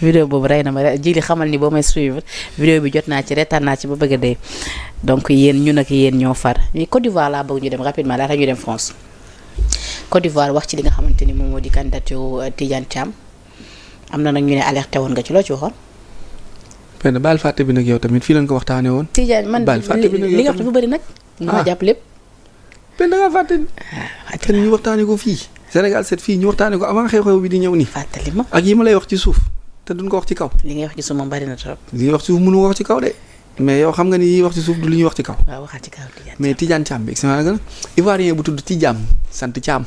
vidéo boobu rey na ma jili xamal ni boo may suivre vidéo bi jot naa ci retaan naa ci ba bëgg a dee donc yéen ñun ak yéen ñoo far mais Côte d'Ivoire laa bëgg ñu dem rapidement laata ñu dem France Côte d'Ivoire wax ci li nga xamante ni moom moo di candidature Tidiane Thiam am na nag ñu ne alerté woon nga ci loo ci waxoon. Penda baal fàtte bi nag yow tamit fii lañ ko waxtaanee woon. Tidiane man li nga wax dafa bëri nag. ma jàpp lépp. Penda nga fàtte. waaw ñu waxtaanee ko fii. Sénégal 7 fii ñu waxtaanee ko avant xew-xew bi di ñëw nii. fàttali ma ak yi ma lay wax ci suuf te duñ ko wax ci kaw. li ngay wax ci suuf moom bari na trop. li ngay wax ci suuf mënu wax ci kaw de mais yow xam nga ni yi wax ci suuf du li ñuy wax ci kaw. waaw waxaat ci kaw Tidiane. mais Tidiane Thiam bi Sénégal Ivoirien bu tudd Tidiane sant Thiam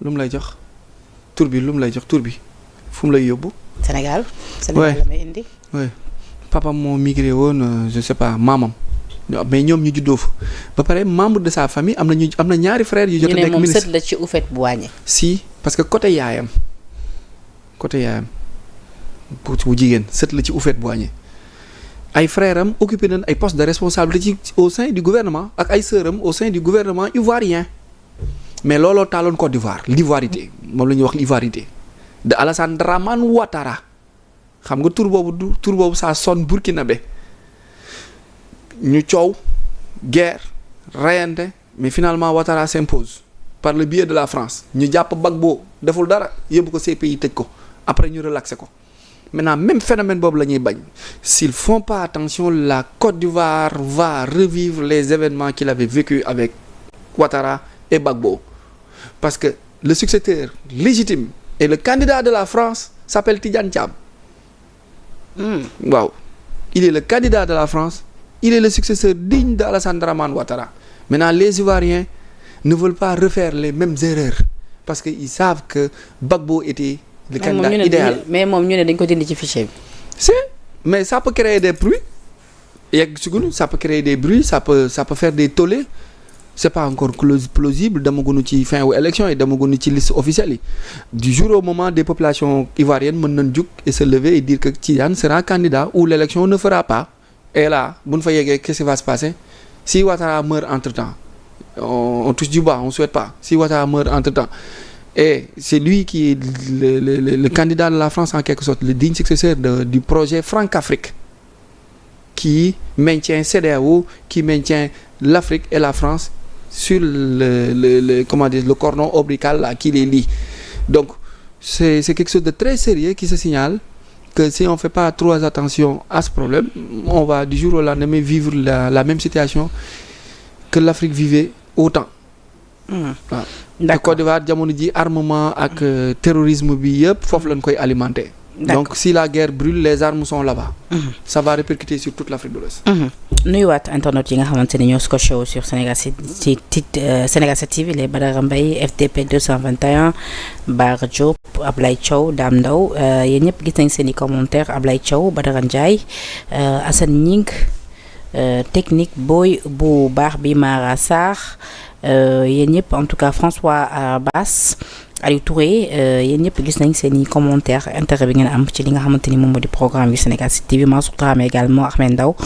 lu mu lay jox tur bi lu mu lay jox tur bi fu mu lay yóbbu. Sénégal. Sénégal la may indi. oui papam moo migré woon je sais pas maamam. mais ñoom ñu juddoo fa ba pare membre de sa famille am na ñaari frères yu jot a nekk ministre. ñu ne moom sët la ci Houphouët-Boigny. si parce que côté yaayam bu jigéen sët la ci Houphouët-Boigny ay frères am occupé nañ ay postes de responsabilité au sein du gouvernement ak ay sœurs am au sein du gouvernement ivoirien mais looloo taaloon Côte d'Ivoire l'ivoirité moom la ñuy wax l'ivoirité de Alassane Dramane Ouattara xam nga tur boobu ça sonne burkinabé ñu coow guerre rayante mais finalement Ouattara s'impose par le biais de la France ñu jàpp Gbagbo deful dara yóbbu ko CPI tëj ko après ñu relaxé ko maintenant même phénomène boobu la ñuy bañ s'ils font pas attention la Côte d'Ivoire va revivre les événements qu'il avait vécu avec Ouattara et Gbagbo parce que le successeur légitime et le candidat de la France s'appelle Tidiane Thiam waaw il est le candidat de la France. Il est le successeur digne d'Alassane Dramane Ouattara. Maintenant, les Ivoiriens ne veulent pas refaire les mêmes erreurs parce qu'ils savent que Gbagbo était le candidat idéal. Mais moom ñu ne dañ ko dindi ci fichier bi. Si, mais ça peut créer des bruits. Ça peut créer des bruits, ça peut faire des tollés. C'est pas encore plausible demaguñu ci fin wu élection yi demaguñu ci liste officielle yi. Du jour au moment des populations ivoiriennes mën nañ jug et se lever et dire que Tidiane sera candidat ou l'élection ne fera pas. Et là, bu ñu fa yeggee qu'est-ce qui va se passer si Ouattara meurt entre-temps on touche du bois on souhaite pas si Ouattara meurt entre-temps et c'est lui qui est le candidat de la France en quelque sorte le digne successeur du projet Franc-Afrique qui maintient CEDEAO qui maintient l'Afrique et la France sur le cordon ombilical là qui les lie donc c'est quelque chose de très sérieux qui se signale que si on fait pas trop attention à ce problème on va du jour au lendemain vivre la même situation que l'Afrique vivait autant waaw te Côte d'Ivoire jamono ji armement ak terrorisme bi yëpp foofu lañ koy alimenter donc si la guerre brûle les armes sont là-bas ça va répercuter sur toute l'Afrique de l'Ouest nuyuwaat internet yi nga xamante ni ñoo scotché wu sur Sénégal Sénégal 7 TV les Badara Mbaye FDP 221 Bara Diop Ablaye Thiaw Dame Ndaw yéen ñëpp gis nañ seen i commentaire Ablaye Thiaw Badara Ndiaye Assane Ñing technique booy bu baax bi Mara Sarr yéen ñëpp en tout cas François Bass Aliou Touré yéen ñëpp gis nañ seen i commentaire intérêt bi ngeen am ci li nga xamante ni moom moo di programme yu Sénégal 7 TV Mansour Dramé également Ahmed Ndaw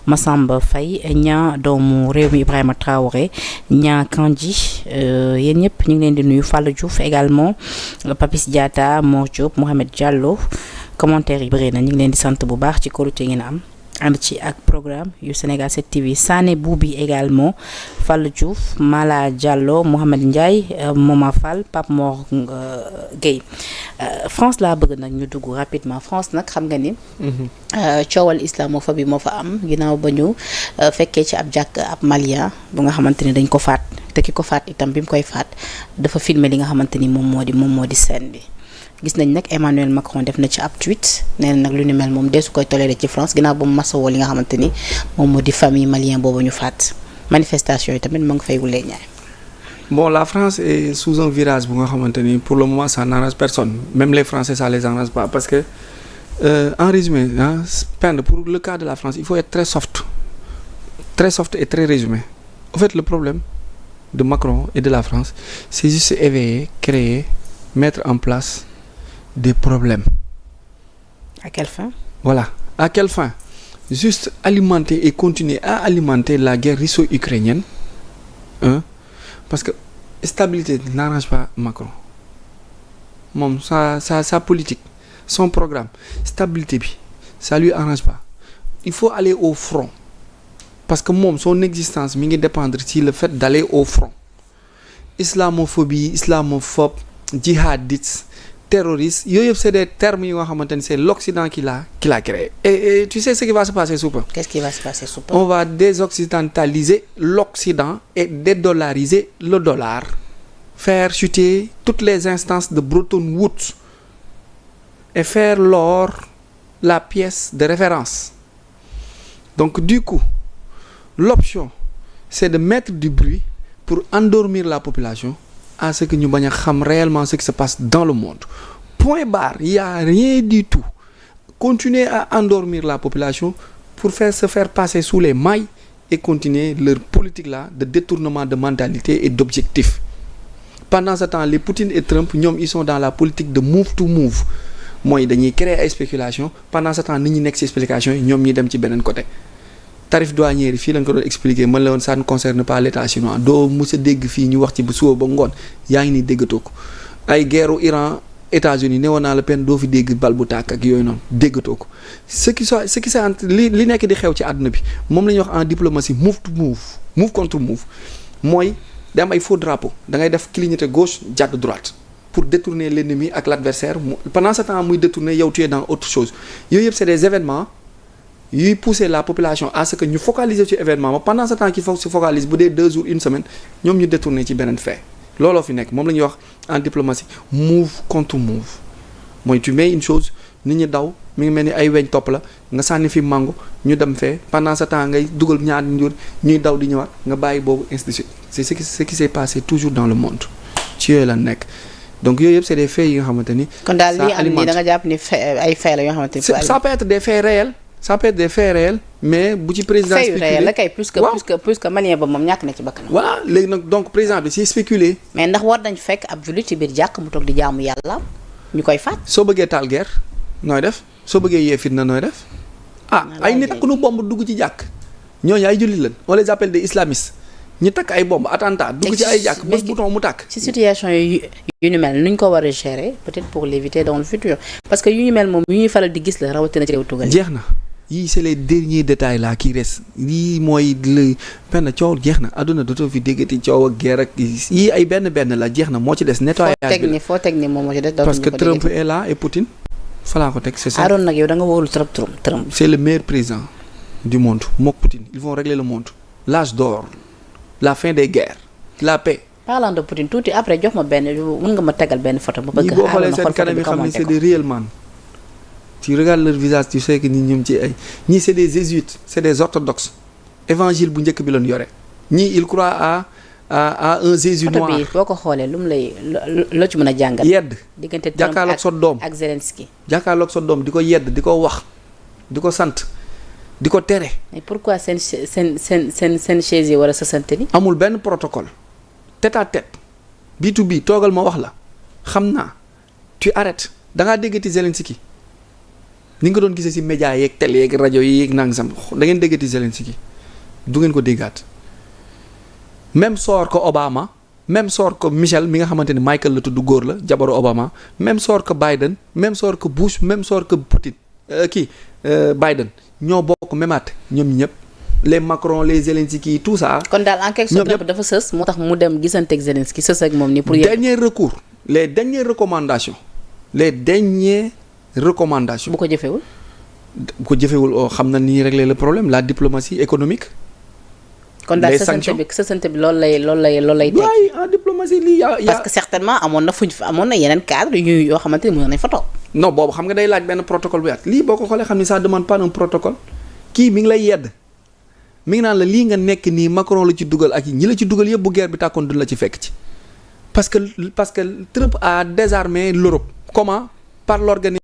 Massamba Faye ñaa doomu réew mi Ibrahima Traoré ñaa Kandji yéen ñëpp ñu ngi leen di nuyu Fallou Diouf également Papis Diatta Mor Diop Mohamed Diallo commentaire yi bëri na ñu ngi leen di sant bu baax ci kóolute ngeen am ànd ci ak programme yu Sénégal 7 TV Sané Boubi également Fallou Diouf Mala Diallo Mohamed Ndiaye Moma Fall Pape Mor Gueye France laa bëgg nag ñu dugg rapidement France nag xam nga ni coowal islamophobie moo fa am ginnaaw ba ñu fekkee ci ab jàkk ab malien bu nga xamante ni dañ ko faat te ki ko faat itam bi mu koy faat dafa filmer li nga xamante ni moom moo di scène bi gis nañ nag Emmanuel Macron def na ci ab tweet nee na nag lu ni mel moom deesu koy toléré ci France ginnaaw ba mu masawoo li nga xamante ni moom moo di famille malien boobu ñu faat manifestation yi tamit mu ngi fay wulee ñaay. Bon, la France est sous un virage bu nga xamante ni pour le moment ça n'arrange personne même les Français ça les arrange pas parce que en résumé pour le cas de la France il faut être très soft et très résumé. En fait le problème de Macron et de la France c'est juste éveiller, créer, mettre en place des problèmes. À quelle fin? Voilà. À quelle fin? Juste alimenter et continuer à alimenter la guerre russo-ukrainienne. Parce que stabilité n'arrange pas Macron. Moom sa politique son programme stabilité bi ça lui arrange pas il faut aller au front parce que moom son existence mi ngi dépendre ci le fait d'aller au front islamophobie islamophobe djihadiste terroriste yooyu yëpp c'est des termes yi nga xamante ni c'est l'Occident qui l'a créé et tu sais ce qui va se passer Soupa. Qu'est-ce qui va se passer Soupa? On va désoccidentaliser l'Occident et dédollariser le dollar, faire chuter toutes les instances de Bretton Woods et faire l'or la pièce de référence. Donc du coup l'option c'est de mettre du bruit pour endormir la population à ce que ñu bañ a xam réellement ce qui se passe dans le monde. Point barre, il y a rien du tout. Continuer à endormir la population pour se faire passer sous les mailles et continuer leur politique là de détournement de mentalité et d'objectifs. Pendant ce temps, les Poutine et Trump ñoom ils sont dans la politique de move to move. Mooy dañuy créer ay spéculation pendant ce temps nit ñi nekk ci spéculation yi ñoom ñuy dem ci beneen côté. Tarif douanier yi fii lañ ko doon expliquer man la woon ça ne concerne pas l'état chinois doo mës a dégg fii ñu wax ci bu suba ba ngoon yaa ngi nii déggatoo ko ay guerru Iran États-Unis ne woon naa la peine doo fi dégg bal bu tàkk ak yooyu noonu déggatoo ko ce qui c'est li nekk di xew ci àdduna bi moom la ñuy wax en diplomatie move to move move contre move mooy da am ay faux drapeau da ngay def clignoter gauche jàdd droite pour détourner l'ennemi ak l'adversaire pendant ce temps muy détourner yow tu es dans autre chose yooyu yëpp c'est des événements yuy pousser la population à ce que ñu focaliser ci événement pendant ce temps qu'il faut se focaliser bu dee 2 jours une semaine ñoom ñu détourner ci beneen fait looloo fi nekk moom la ñuy wax en diplomatie move contre move mooy tu mets une chose nit ñi daw mi ngi mel ni ay weñ topp la nga sànni fi mango ñu dem fee pendant ce temps ngay dugal ñaari njur ñuy daw di ñëwaat nga bàyyi boobu institut c'est ce qui s'est passé toujours dans le monde ci yooyu la nekk donc yooyu yëpp c'est des faits yi nga xamante ni. kon daal lii am nii da nga jàpp ni ay faits la yoo xamante ni. ça peut être des faits réels. Ça peut être des faits réels mais bu ci président spéculé fait réel la kay plus que malien ba moom ñàkk na ci bakkanam. voilà léegi nag donc président bi c'est spéculé. mais ndax war nañ fekk ab jullit ci biir jàkk mu toog di jaamu yàlla ñu koy faat. soo bëggee taal guerre nooy def soo bëggee yee fitna nooy def ay nit takk nu bomb dugg ci jàkk ñooñu ay jullit lañ on les appelle des islamistes ñi takk ay bomb attentat dugg ci ay jàkk bés bouton mu tàkk. ci situation yu ñu mel nuñ ko war a gérer peut-être pour l'éviter dans le futur parce que yu ñu mel moom yu ñuy faral di gis la rawatina ci réew tugal jeex na. yii c'est les derniers détails là qui restent lii mooy le benn coow jeex na àdduna dootoo fi déggati coow ak guerre ak yii ay benn la jeex na moo ci des nettoyage bi foo teg ni moom moo ci des parce que Trump est là et Poutine falaa ko teg c'est ça. Aaron nag yow da nga wóorul trop Trump. c'est le meilleur président du monde mook Poutine ils vont régler le monde l'âge d'or la fin des guerres la paix. parlant de Poutine tuuti après jox ma benn mën nga ma tegal benn photo ba bëgg. ñi boo xoolee seen kanam yi xam ne c'est des réels man. Tu regardes leur visage tu sais que ñoom ci ay ñii c'est des jésuites c'est des orthodoxes évangile bu njëkk bi lañ yore ñii il croit à un Jésus noir. photo bi boo ko xoolee lu mu lay loo ci mën a jàngal. yedd diggante jàkkaarloog sa doom ak Zelensky. jàkkaarloog sa doom di ko yedd di ko wax di ko sant di ko tere. mais pourquoi seen chaise yi war a sësante ni. amul benn protocole tête à tête B2B toogal ma wax la xam naa tu arrêtes da ngaa déggati Zelensky. ni nga ko doon gisee ci média yeeg télé yeeg rajo yi yeeg nangam da ngeen déggati Zelensky du ngeen ko déggaat même sort que Obama même sort que Michel mi nga xamante ni Michael la tudd góor la jabaru Obama même sort que Biden même sort que Bush même sort que Poutine Biden ñoo bokk même at ñoom ñëpp les Macron les Zelensky tout ça. kon daal en quelque sorte dafa sës moo tax mu dem gisanteeg Zelensky sës ak moom ni pour. dernier recours les dernières recommandations recommandation bu ko jëfewul xam na ni régler le problème la diplomatie économique. kon daal sësante bi loolu lay teg. waaye en diplomatie lii yaa parce que certainement amoon na yeneen cadre yoo xamante ni mën nañ fa toog. non boobu xam nga day laaj benn protocole bu yaat lii boo ko xoolee xam ni ça demande pas un protocole kii mi ngi lay yedd mi ngi naan la lii nga nekk nii Macron la ci dugal ak ñi la ci dugal yëpp bu guerre bi tàkkoon duñ la ci fekk ci parce que Trump a désarmé l'Europe comment par l'organisation